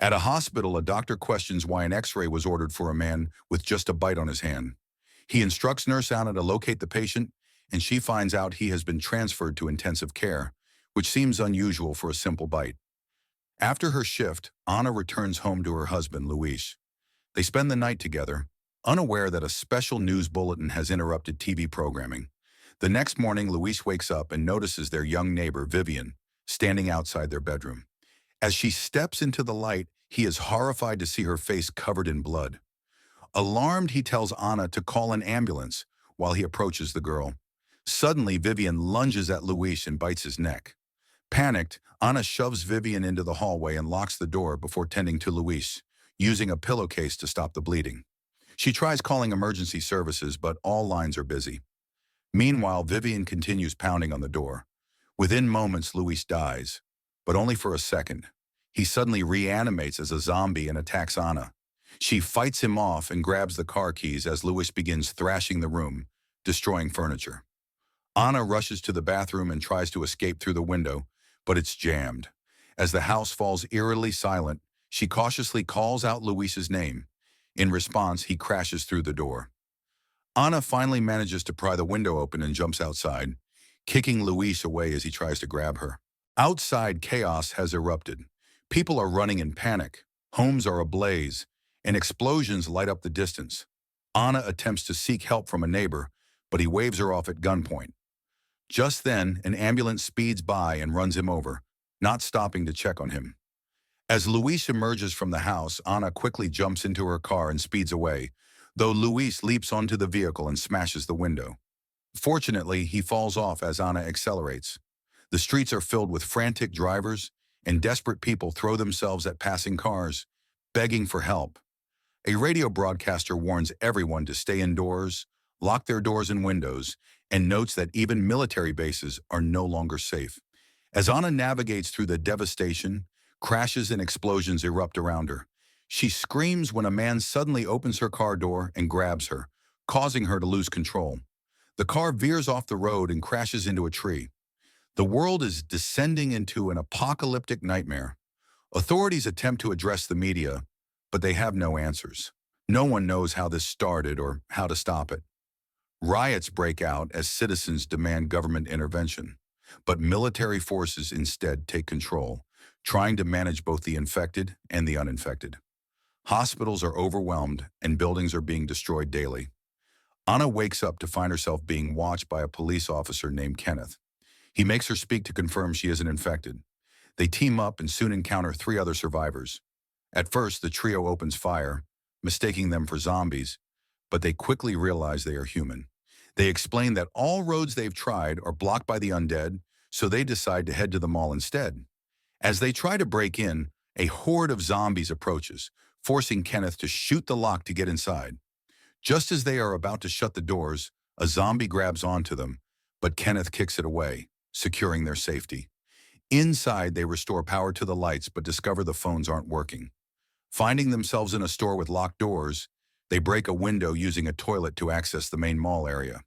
At a hospital, a doctor questions why an x-ray was ordered for a man with just a bite on his hand. He instructs Nurse Anna to locate the patient, and she finds out he has been transferred to intensive care, which seems unusual for a simple bite. After her shift, Anna returns home to her husband, Luis. They spend the night together, unaware that a special news bulletin has interrupted TV programming. The next morning, Luis wakes up and notices their young neighbor, Vivian, standing outside their bedroom. As she steps into the light, he is horrified to see her face covered in blood. Alarmed, he tells Anna to call an ambulance while he approaches the girl. Suddenly, Vivian lunges at Luis and bites his neck. Panicked, Anna shoves Vivian into the hallway and locks the door before tending to Luis, using a pillowcase to stop the bleeding. She tries calling emergency services, but all lines are busy. Meanwhile, Vivian continues pounding on the door. Within moments, Luis dies, but only for a second. He suddenly reanimates as a zombie and attacks Anna. She fights him off and grabs the car keys as Luis begins thrashing the room, destroying furniture. Anna rushes to the bathroom and tries to escape through the window, but it's jammed. As the house falls eerily silent, she cautiously calls out Luis's name. In response, he crashes through the door. Anna finally manages to pry the window open and jumps outside, kicking Luis away as he tries to grab her. Outside, chaos has erupted. People are running in panic, homes are ablaze, and explosions light up the distance. Anna attempts to seek help from a neighbor, but he waves her off at gunpoint. Just then, an ambulance speeds by and runs him over, not stopping to check on him. As Luis emerges from the house, Anna quickly jumps into her car and speeds away, though Luis leaps onto the vehicle and smashes the window. Fortunately, he falls off as Anna accelerates. The streets are filled with frantic drivers, and desperate people throw themselves at passing cars, begging for help. A radio broadcaster warns everyone to stay indoors, lock their doors and windows, and notes that even military bases are no longer safe. As Anna navigates through the devastation, crashes and explosions erupt around her. She screams when a man suddenly opens her car door and grabs her, causing her to lose control. The car veers off the road and crashes into a tree. The world is descending into an apocalyptic nightmare. Authorities attempt to address the media, but they have no answers. No one knows how this started or how to stop it. Riots break out as citizens demand government intervention, but military forces instead take control, trying to manage both the infected and the uninfected. Hospitals are overwhelmed and buildings are being destroyed daily. Anna wakes up to find herself being watched by a police officer named Kenneth. He makes her speak to confirm she isn't infected. They team up and soon encounter 3 other survivors. At first, the trio opens fire, mistaking them for zombies, but they quickly realize they are human. They explain that all roads they've tried are blocked by the undead, so they decide to head to the mall instead. As they try to break in, a horde of zombies approaches, forcing Kenneth to shoot the lock to get inside. Just as they are about to shut the doors, a zombie grabs onto them, but Kenneth kicks it away, securing their safety. Inside, they restore power to the lights but discover the phones aren't working. Finding themselves in a store with locked doors, they break a window using a toilet to access the main mall area.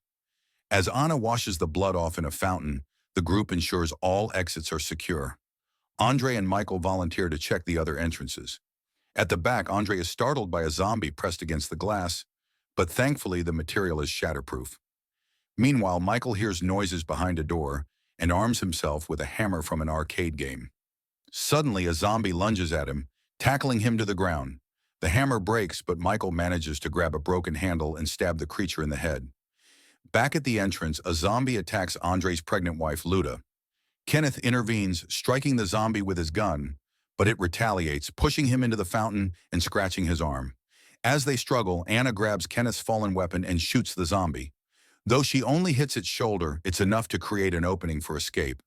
As Anna washes the blood off in a fountain, the group ensures all exits are secure. Andre and Michael volunteer to check the other entrances. At the back, Andre is startled by a zombie pressed against the glass, but thankfully the material is shatterproof. Meanwhile, Michael hears noises behind a door and arms himself with a hammer from an arcade game. Suddenly, a zombie lunges at him, tackling him to the ground. The hammer breaks, but Michael manages to grab a broken handle and stab the creature in the head. Back at the entrance, a zombie attacks Andre's pregnant wife, Luda. Kenneth intervenes, striking the zombie with his gun, but it retaliates, pushing him into the fountain and scratching his arm. As they struggle, Anna grabs Kenneth's fallen weapon and shoots the zombie. Though she only hits its shoulder, it's enough to create an opening for escape.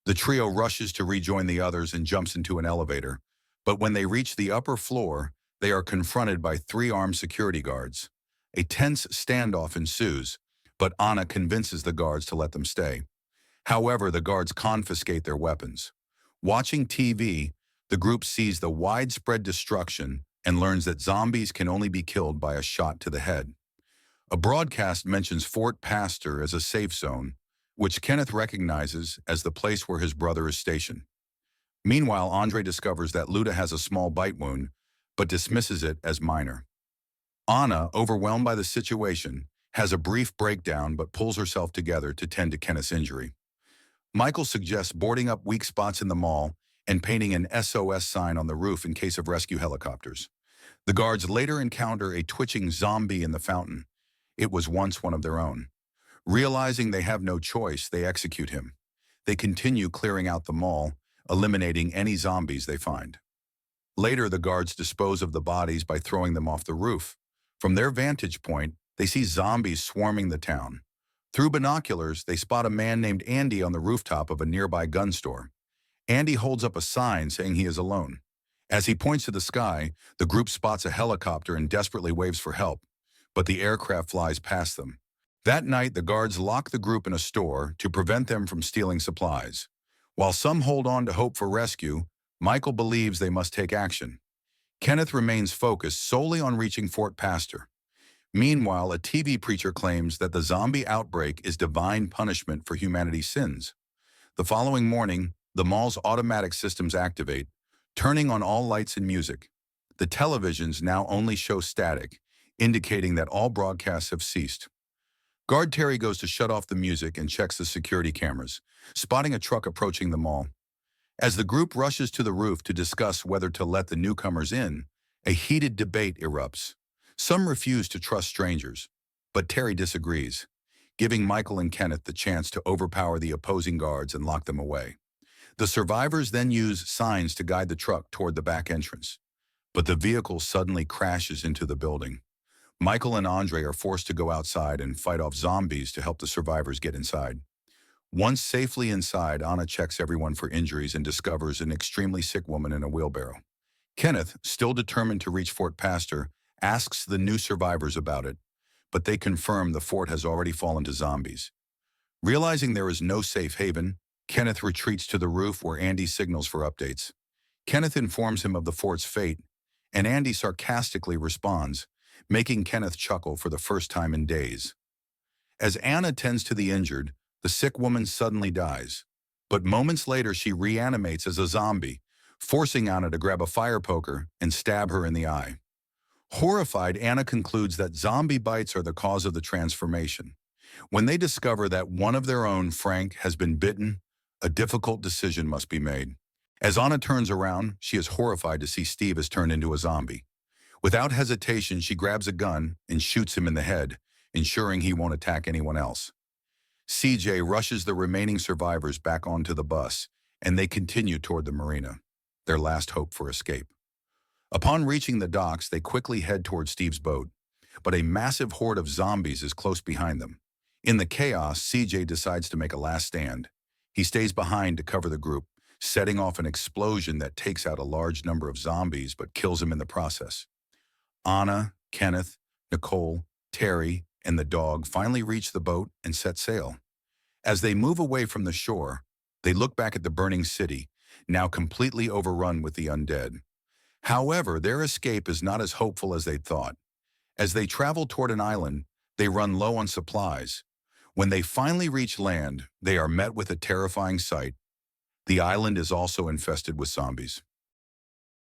The trio rushes to rejoin the others and jumps into an elevator, but when they reach the upper floor, they are confronted by 3 armed security guards. A tense standoff ensues, but Anna convinces the guards to let them stay. However, the guards confiscate their weapons. Watching TV, the group sees the widespread destruction and learns that zombies can only be killed by a shot to the head. A broadcast mentions Fort Pastor as a safe zone, which Kenneth recognizes as the place where his brother is stationed. Meanwhile, Andre discovers that Luda has a small bite wound, but dismisses it as minor. Anna, overwhelmed by the situation, has a brief breakdown but pulls herself together to tend to Kenneth's injury. Michael suggests boarding up weak spots in the mall and painting an SOS sign on the roof in case of rescue helicopters. The guards later encounter a twitching zombie in the fountain. It was once one of their own. Realizing they have no choice, they execute him. They continue clearing out the mall, eliminating any zombies they find. Later, the guards dispose of the bodies by throwing them off the roof. From their vantage point, they see zombies swarming the town. Through binoculars, they spot a man named Andy on the rooftop of a nearby gun store. Andy holds up a sign saying he is alone. As he points to the sky, the group spots a helicopter and desperately waves for help, but the aircraft flies past them. That night, the guards lock the group in a store to prevent them from stealing supplies. While some hold on to hope for rescue, Michael believes they must take action. Kenneth remains focused solely on reaching Fort Pastor. Meanwhile, a TV preacher claims that the zombie outbreak is divine punishment for humanity's sins. The following morning, the mall's automatic systems activate, turning on all lights and music. The televisions now only show static, indicating that all broadcasts have ceased. Guard Terry goes to shut off the music and checks the security cameras, spotting a truck approaching the mall. As the group rushes to the roof to discuss whether to let the newcomers in, a heated debate erupts. Some refuse to trust strangers, but Terry disagrees, giving Michael and Kenneth the chance to overpower the opposing guards and lock them away. The survivors then use signs to guide the truck toward the back entrance, but the vehicle suddenly crashes into the building. Michael and Andre are forced to go outside and fight off zombies to help the survivors get inside. Once safely inside, Anna checks everyone for injuries and discovers an extremely sick woman in a wheelbarrow. Kenneth, still determined to reach Fort Pastor, asks the new survivors about it, but they confirm the fort has already fallen to zombies. Realizing there is no safe haven, Kenneth retreats to the roof where Andy signals for updates. Kenneth informs him of the fort's fate, and Andy sarcastically responds, making Kenneth chuckle for the first time in days. As Anna tends to the injured, the sick woman suddenly dies, but moments later she reanimates as a zombie, forcing Anna to grab a fire poker and stab her in the eye. Horrified, Anna concludes that zombie bites are the cause of the transformation. When they discover that one of their own, Frank, has been bitten, a difficult decision must be made. As Anna turns around, she is horrified to see Steve has turned into a zombie. Without hesitation, she grabs a gun and shoots him in the head, ensuring he won't attack anyone else. CJ rushes the remaining survivors back onto the bus, and they continue toward the marina, their last hope for escape. Upon reaching the docks, they quickly head toward Steve's boat, but a massive horde of zombies is close behind them. In the chaos, CJ decides to make a last stand. He stays behind to cover the group, setting off an explosion that takes out a large number of zombies but kills him in the process. Anna, Kenneth, Nicole, Terry, and the dog finally reach the boat and set sail. As they move away from the shore, they look back at the burning city, now completely overrun with the undead. However, their escape is not as hopeful as they thought. As they travel toward an island, they run low on supplies. When they finally reach land, they are met with a terrifying sight. The island is also infested with zombies.